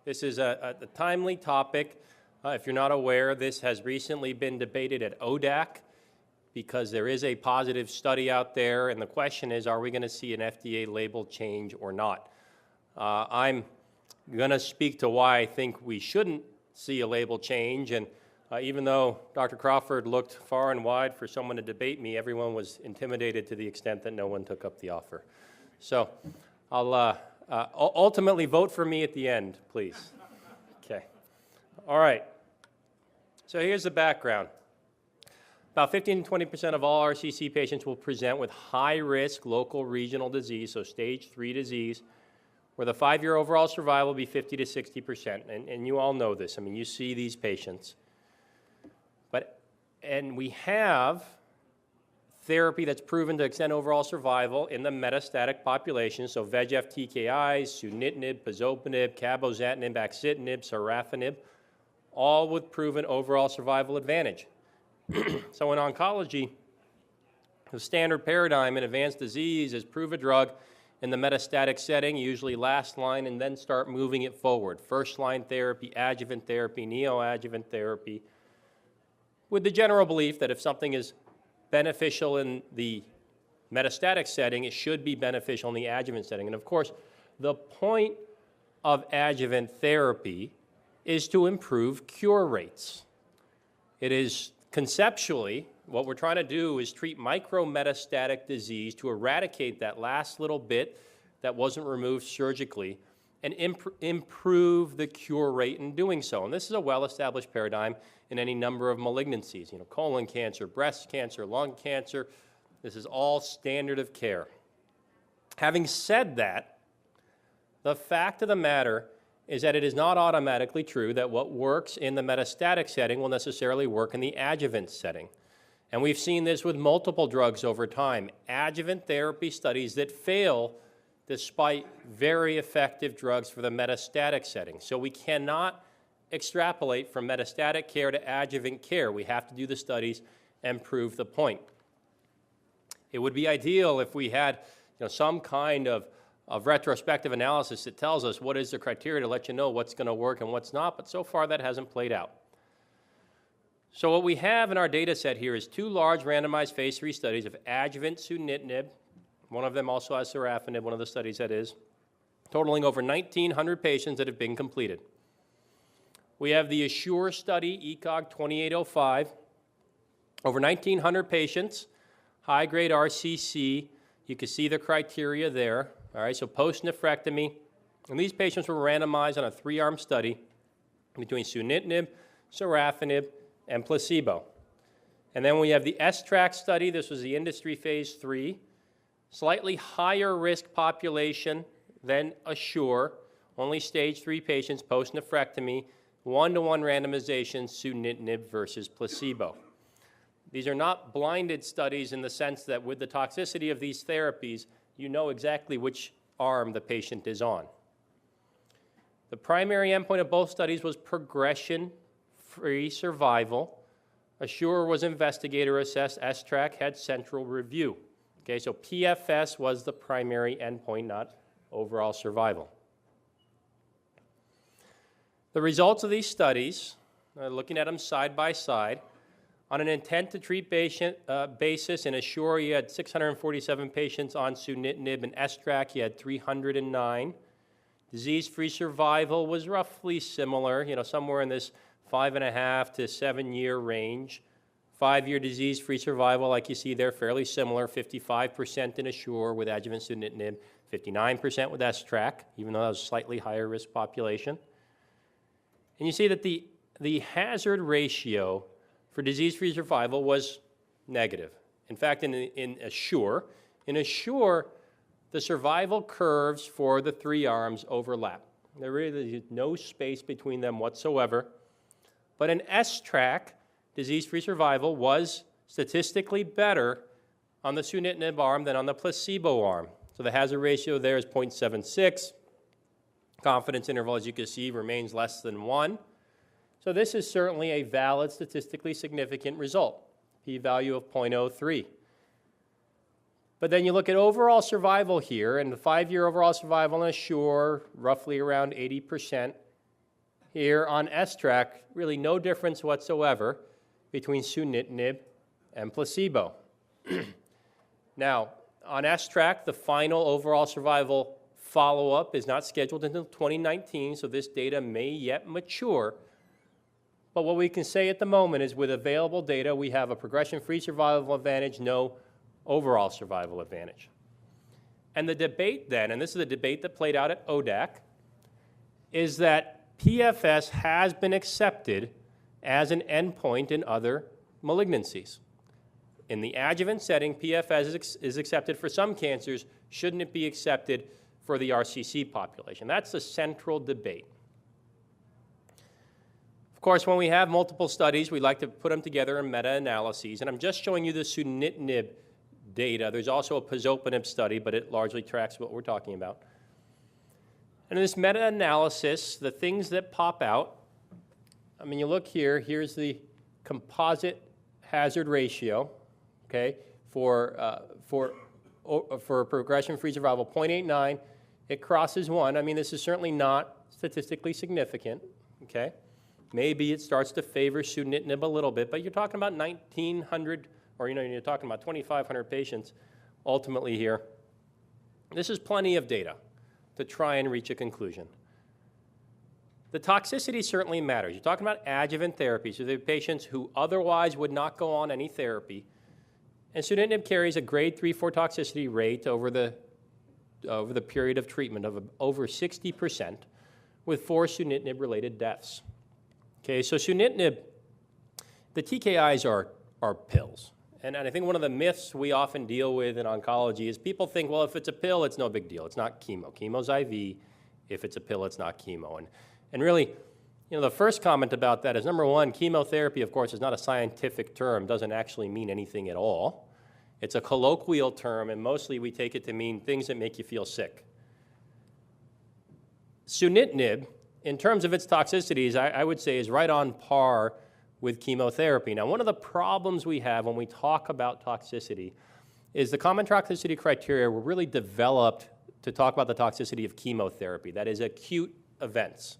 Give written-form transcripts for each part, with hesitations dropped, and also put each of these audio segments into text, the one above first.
This is a timely topic. If you're not aware, this has recently been debated at ODAC because there is a positive study out there, and the question is, are we going to see an FDA label change or not? I'm going to speak to why I think we shouldn't see a label change, and even though Dr. Crawford looked far and wide for someone to debate me, everyone was intimidated to the extent that no one took up the offer. So I'll ultimately vote for me at the end, please. Okay. All right. So here's the background. About 15 to 20% of all RCC patients will present with high-risk local regional disease, so stage 3 disease, where the 5-year overall survival will be 50 to 60%. And you all know this. I mean, you see these patients. And we have therapy that's proven to extend overall survival in the metastatic population, so VEGF TKIs, sunitinib, pazopanib, cabozantinib, axitinib, sorafenib, all with proven overall survival advantage. So in oncology, the standard paradigm in advanced disease is prove a drug in the metastatic setting, usually last line, and then start moving it forward. First line therapy, adjuvant therapy, neoadjuvant therapy, with the general belief that if something is beneficial in the metastatic setting, it should be beneficial in the adjuvant setting. And of course, the point of adjuvant therapy is to improve cure rates. It is conceptually, what we're trying to do is treat micrometastatic disease to eradicate that last little bit that wasn't removed surgically and improve the cure rate in doing so. And this is a well-established paradigm in any number of malignancies, colon cancer, breast cancer, lung cancer. This is all standard of care. Having said that, the fact of the matter is that it is not automatically true that what works in the metastatic setting will necessarily work in the adjuvant setting. And we've seen this with multiple drugs over time. Adjuvant therapy studies that fail despite very effective drugs for the metastatic setting. So we cannot extrapolate from metastatic care to adjuvant care. We have to do the studies and prove the point. It would be ideal if we had some kind of retrospective analysis that tells us what is the criteria to let you know what's going to work and what's not, but so far that hasn't played out. So what we have in our data set here is 2 large randomized phase 3 studies of adjuvant sunitinib. One of them also has sorafenib, one of the studies that is, totaling over 1,900 patients that have been completed. We have the ASSURE study, ECOG 2805, over 1,900 patients, high-grade RCC. You can see the criteria there. All right, so post-nephrectomy. And these patients were randomized on a 3-arm study between sunitinib, sorafenib, and placebo. And then we have the STRAC study. This was the industry phase 3. Slightly higher risk population than ASSURE, only stage 3 patients post-nephrectomy, 1-to-1 randomization, sunitinib versus placebo. These are not blinded studies in the sense that with the toxicity of these therapies, you know exactly which arm the patient is on. The primary endpoint of both studies was progression-free survival. ASSURE was investigator-assessed. STRAC had central review. Okay, so PFS was the primary endpoint, not overall survival. The results of these studies, looking at them side by side, on an intent-to-treat patient basis, in ASSURE you had 647 patients on sunitinib, and STRAC you had 309. Disease-free survival was roughly similar, somewhere in this 5.5 to 7-year range. 5-year disease-free survival, like you see there, fairly similar, 55% in ASSURE with adjuvant sunitinib, 59% with STRAC, even though that was a slightly higher risk population. And you see that the hazard ratio for disease-free survival was negative. In fact, in ASSURE, the survival curves for the 3 arms overlap. There really is no space between them whatsoever. But in STRAC, disease-free survival was statistically better on the sunitinib arm than on the placebo arm. So the hazard ratio there is 0.76. Confidence interval, as you can see, remains less than 1. So this is certainly a valid, statistically significant result, p-value of 0.03. But then you look at overall survival here, and the 5-year overall survival in ASSURE, roughly around 80%, here on S-track, really no difference whatsoever between sunitinib and placebo. Now, on S-track, the final overall survival follow-up is not scheduled until 2019, so this data may yet mature. But what we can say at the moment is with available data, we have a progression-free survival advantage, no overall survival advantage. And the debate then, and this is a debate that played out at ODAC, is that PFS has been accepted as an endpoint in other malignancies. In the adjuvant setting, PFS is accepted for some cancers. Shouldn't it be accepted for the RCC population? That's the central debate. Of course, when we have multiple studies, we like to put them together in meta-analyses, and I'm just showing you the sunitinib data. There's also a pazopanib study, but it largely tracks what we're talking about. And in this meta-analysis, the things that pop out, I mean, you look here, here's the composite hazard ratio, okay, for progression-free survival, 0.89. It crosses 1. I mean, this is certainly not statistically significant, okay? Maybe it starts to favor sunitinib a little bit, but you're talking about 1,900, or you're talking about 2,500 patients ultimately here. This is plenty of data to try and reach a conclusion. The toxicity certainly matters. You're talking about adjuvant therapy, so there are patients who otherwise would not go on any therapy. And sunitinib carries a grade 3/4 toxicity rate over the period of treatment of over 60%, with 4 sunitinib-related deaths. Okay, so sunitinib, the TKIs are pills. And I think one of the myths we often deal with in oncology is people think, well, if it's a pill, it's no big deal. It's not chemo. Chemo's IV. If it's a pill, it's not chemo. And really, the first comment about that is, number one, chemotherapy, of course, is not a scientific term, doesn't actually mean anything at all. It's a colloquial term, and mostly we take it to mean things that make you feel sick. Sunitinib, in terms of its toxicities, I would say is right on par with chemotherapy. Now, one of the problems we have when we talk about toxicity is the common toxicity criteria were really developed to talk about the toxicity of chemotherapy, that is acute events.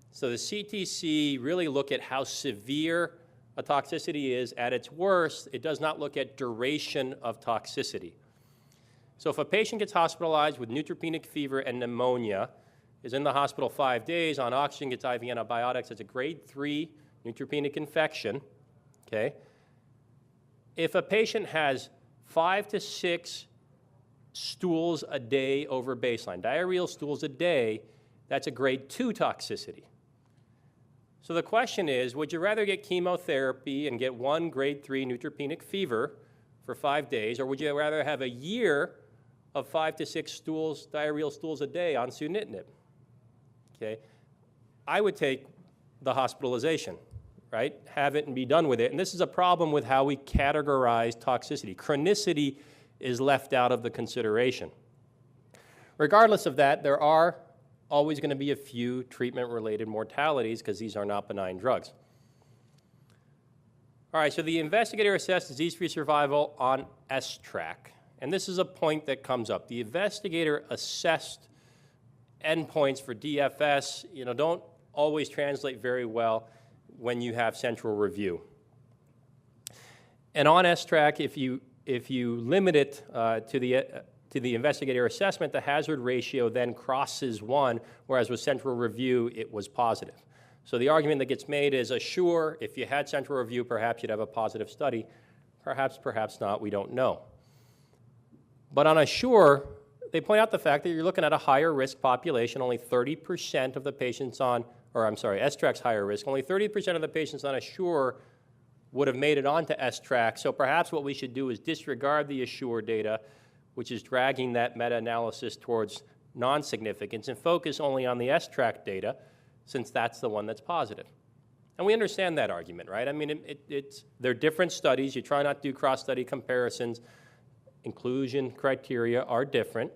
So the CTC really look at how severe a toxicity is at its worst. It does not look at duration of toxicity. So if a patient gets hospitalized with neutropenic fever and pneumonia, is in the hospital 5 days, on oxygen, gets IV antibiotics, it's a grade 3 neutropenic infection, okay? If a patient has 5 to 6 stools a day over baseline, diarrheal stools a day, that's a grade 2 toxicity. So the question is, would you rather get chemotherapy and get 1 grade 3 neutropenic fever for 5 days, or would you rather have a year of 5 to 6 stools, diarrheal stools a day on sunitinib? Okay, I would take the hospitalization, right? Have it and be done with it. And this is a problem with how we categorize toxicity. Chronicity is left out of the consideration. Regardless of that, there are always going to be a few treatment-related mortalities because these are not benign drugs. All right, so the investigator-assessed disease-free survival on S-track. And this is a point that comes up. The investigator-assessed endpoints for DFS, don't always translate very well when you have central review. And on S-track, if you limit it to the investigator assessment, the hazard ratio then crosses 1, whereas with central review, it was positive. So the argument that gets made is, sure, if you had central review, perhaps you'd have a positive study. Perhaps, perhaps not, we don't know. But on ASSURE, they point out the fact that you're looking at a higher risk population. Only 30% of the patients on, S-track's higher risk. Only 30% of the patients on ASSURE would have made it onto S-track. So perhaps what we should do is disregard the ASSURE data, which is dragging that meta-analysis towards non-significance, and focus only on the S-track data, since that's the one that's positive. And we understand that argument, right? I mean, they're different studies. You try not to do cross-study comparisons. Inclusion criteria are different.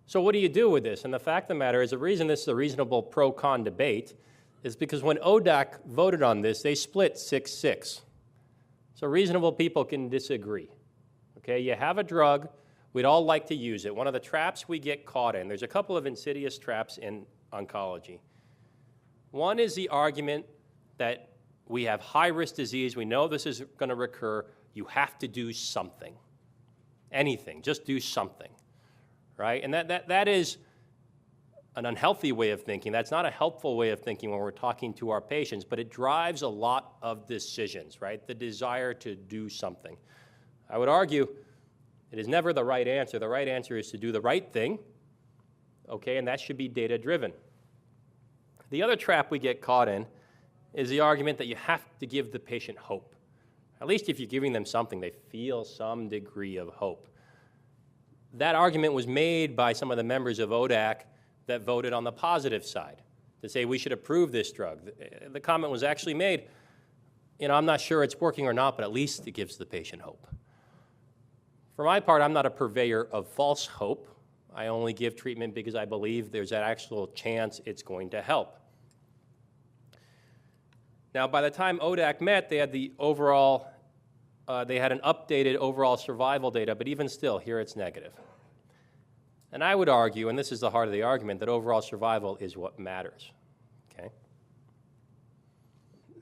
So what do you do with this? And the fact of the matter is, the reason this is a reasonable pro-con debate is because when ODAC voted on this, they split 6-6. So reasonable people can disagree. Okay, you have a drug, we'd all like to use it. One of the traps we get caught in, there's a couple of insidious traps in oncology. One is the argument that we have high-risk disease, we know this is going to recur, you have to do something. Anything, just do something, right? And that is an unhealthy way of thinking. That's not a helpful way of thinking when we're talking to our patients, but it drives a lot of decisions, right? The desire to do something. I would argue it is never the right answer. The right answer is to do the right thing, okay, and that should be data-driven. The other trap we get caught in is the argument that you have to give the patient hope. At least if you're giving them something, they feel some degree of hope. That argument was made by some of the members of ODAC that voted on the positive side to say we should approve this drug. The comment was actually made, I'm not sure it's working or not, but at least it gives the patient hope. For my part, I'm not a purveyor of false hope. I only give treatment because I believe there's an actual chance it's going to help. Now, by the time ODAC met, they had the overall, they had an updated overall survival data, but even still, here it's negative. And I would argue, and this is the heart of the argument, that overall survival is what matters, okay?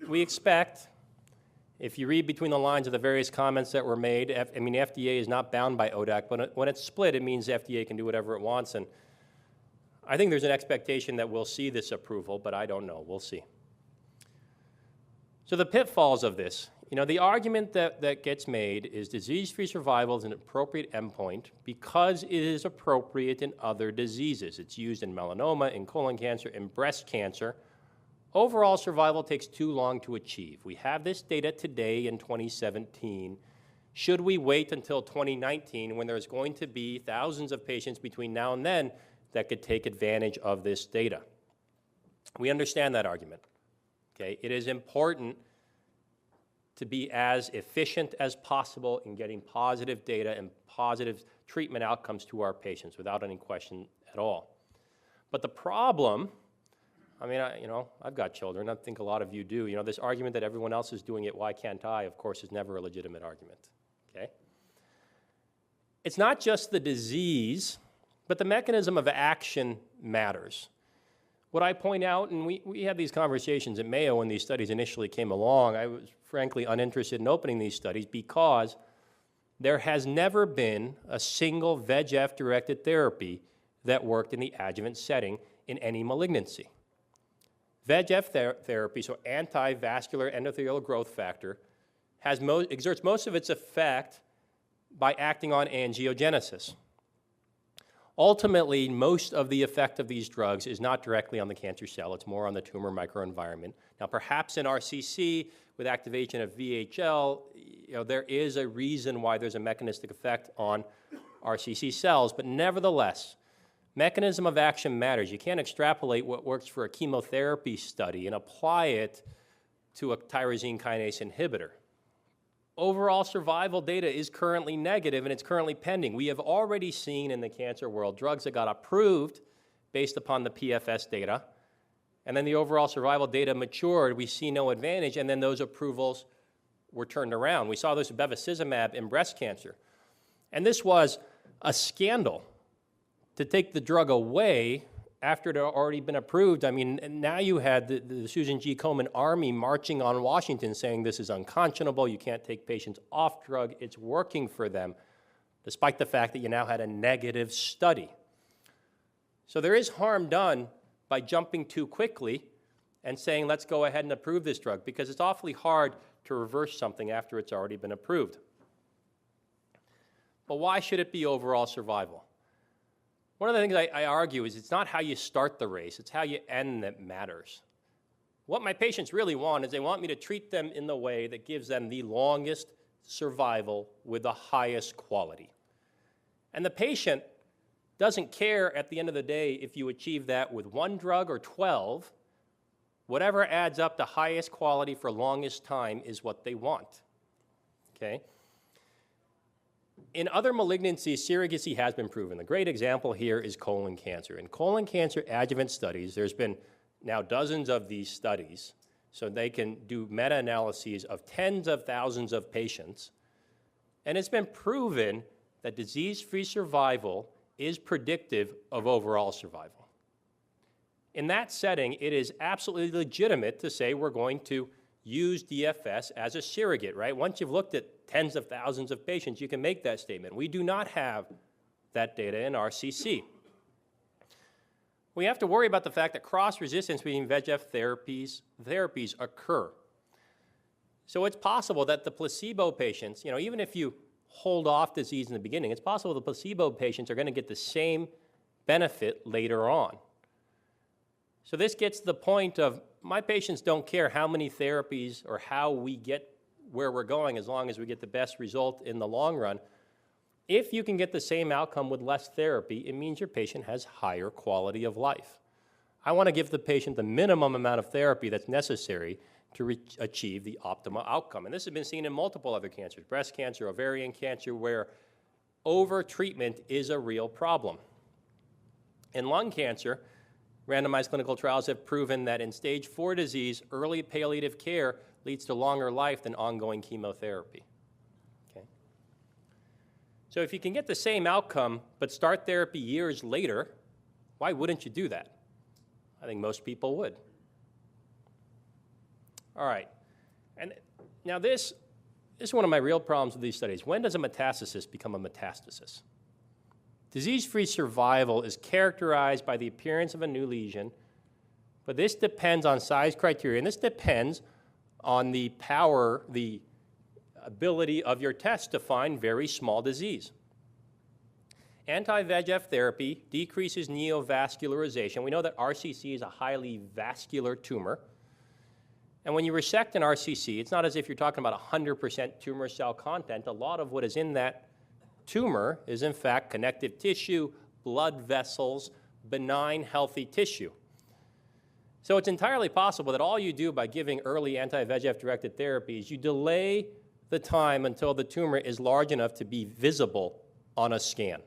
We expect, if you read between the lines of the various comments that were made, FDA is not bound by ODAC, but when it's split, it means FDA can do whatever it wants, and I think there's an expectation that we'll see this approval, but I don't know, we'll see. So the pitfalls of this, the argument that gets made is disease-free survival is an appropriate endpoint because it is appropriate in other diseases. It's used in melanoma, in colon cancer, in breast cancer. Overall survival takes too long to achieve. We have this data today in 2017. Should we wait until 2019 when there's going to be thousands of patients between now and then that could take advantage of this data? We understand that argument. Okay? It is important to be as efficient as possible in getting positive data and positive treatment outcomes to our patients without any question at all. But the problem, I've got children, I think a lot of you do, this argument that everyone else is doing it, why can't I, of course, is never a legitimate argument, okay? It's not just the disease, but the mechanism of action matters. What I point out, and we had these conversations at Mayo when these studies initially came along, I was frankly uninterested in opening these studies because there has never been a single VEGF-directed therapy that worked in the adjuvant setting in any malignancy. VEGF therapy, so anti-vascular endothelial growth factor, exerts most of its effect by acting on angiogenesis. Ultimately, most of the effect of these drugs is not directly on the cancer cell. It's more on the tumor microenvironment. Now, perhaps in RCC, with activation of VHL, there is a reason why there's a mechanistic effect on RCC cells, but nevertheless, mechanism of action matters. You can't extrapolate what works for a chemotherapy study and apply it to a tyrosine kinase inhibitor. Overall survival data is currently negative and it's currently pending. We have already seen in the cancer world drugs that got approved based upon the PFS data, and then the overall survival data matured, we see no advantage, and then those approvals were turned around. We saw this with bevacizumab in breast cancer. And this was a scandal to take the drug away after it had already been approved. Now you had the Susan G. Komen army marching on Washington saying this is unconscionable, you can't take patients off drug, it's working for them, despite the fact that you now had a negative study. So there is harm done by jumping too quickly and saying let's go ahead and approve this drug, because it's awfully hard to reverse something after it's already been approved. But why should it be overall survival? One of the things I argue is it's not how you start the race, it's how you end that matters. What my patients really want is they want me to treat them in the way that gives them the longest survival with the highest quality. And the patient doesn't care at the end of the day if you achieve that with one drug or 12. Whatever adds up to highest quality for longest time is what they want, okay? In other malignancies, surrogacy has been proven. The great example here is colon cancer. In colon cancer adjuvant studies, there's been now dozens of these studies, so they can do meta-analyses of tens of thousands of patients, and it's been proven that disease-free survival is predictive of overall survival. In that setting, it is absolutely legitimate to say we're going to use DFS as a surrogate, right? Once you've looked at tens of thousands of patients, you can make that statement. We do not have that data in RCC. We have to worry about the fact that cross-resistance between VEGF therapies occur. So it's possible that the placebo patients, even if you hold off disease in the beginning, it's possible the placebo patients are going to get the same benefit later on. So this gets to the point of my patients don't care how many therapies or how we get where we're going as long as we get the best result in the long run. If you can get the same outcome with less therapy, it means your patient has higher quality of life. I want to give the patient the minimum amount of therapy that's necessary to achieve the optimal outcome. And this has been seen in multiple other cancers, breast cancer, ovarian cancer, where over-treatment is a real problem. In lung cancer, randomized clinical trials have proven that in stage 4 disease, early palliative care leads to longer life than ongoing chemotherapy. Okay? So if you can get the same outcome but start therapy years later, why wouldn't you do that? I think most people would. All right. And now this is one of my real problems with these studies. When does a metastasis become a metastasis? Disease-free survival is characterized by the appearance of a new lesion, but this depends on size criteria, and this depends on the power, the ability of your test to find very small disease. Anti-VEGF therapy decreases neovascularization. We know that RCC is a highly vascular tumor. And when you resect an RCC, it's not as if you're talking about 100% tumor cell content. A lot of what is in that tumor is, in fact, connective tissue, blood vessels, benign, healthy tissue. So it's entirely possible that all you do by giving early anti-VEGF-directed therapies, you delay the time until the tumor is large enough to be visible on a scan.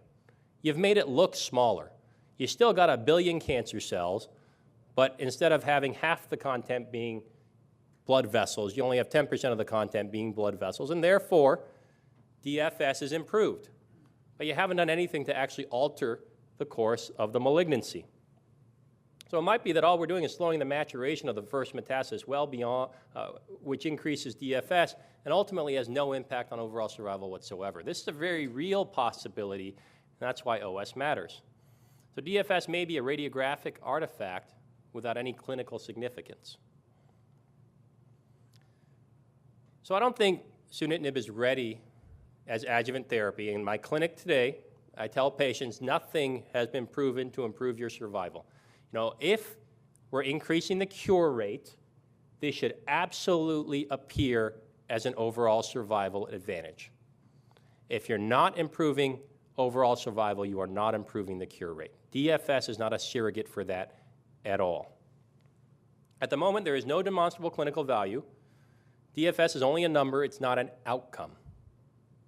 You've made it look smaller. You still got 1 billion cancer cells, but instead of having half the content being blood vessels, you only have 10% of the content being blood vessels, and therefore, DFS is improved. But you haven't done anything to actually alter the course of the malignancy. So it might be that all we're doing is slowing the maturation of the first metastasis well beyond, which increases DFS and ultimately has no impact on overall survival whatsoever. This is a very real possibility, and that's why OS matters. So DFS may be a radiographic artifact without any clinical significance. So I don't think sunitinib is ready as adjuvant therapy. In my clinic today, I tell patients nothing has been proven to improve your survival. If we're increasing the cure rate, this should absolutely appear as an overall survival advantage. If you're not improving overall survival, you are not improving the cure rate. DFS is not a surrogate for that at all. At the moment, there is no demonstrable clinical value. DFS is only a number, it's not an outcome.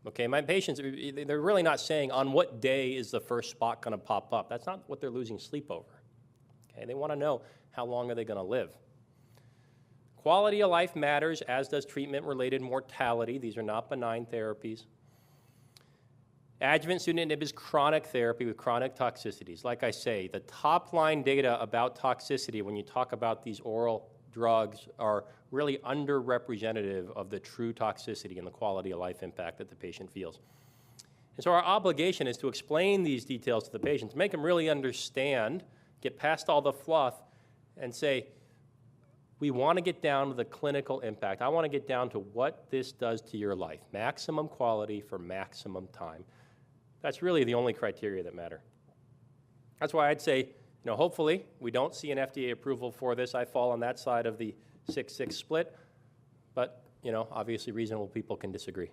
Okay, my patients, they're really not saying on what day is the first spot going to pop up. That's not what they're losing sleep over. Okay, they want to know how long are they going to live. Quality of life matters, as does treatment-related mortality. These are not benign therapies. Adjuvant sunitinib is chronic therapy with chronic toxicities. Like I say, the top-line data about toxicity when you talk about these oral drugs are really underrepresentative of the true toxicity and the quality of life impact that the patient feels. And so our obligation is to explain these details to the patients, make them really understand, get past all the fluff, and say, we want to get down to the clinical impact. I want to get down to what this does to your life. Maximum quality for maximum time. That's really the only criteria that matter. That's why I'd say, hopefully we don't see an FDA approval for this. I fall on that side of the 6-6 split, but, obviously reasonable people can disagree.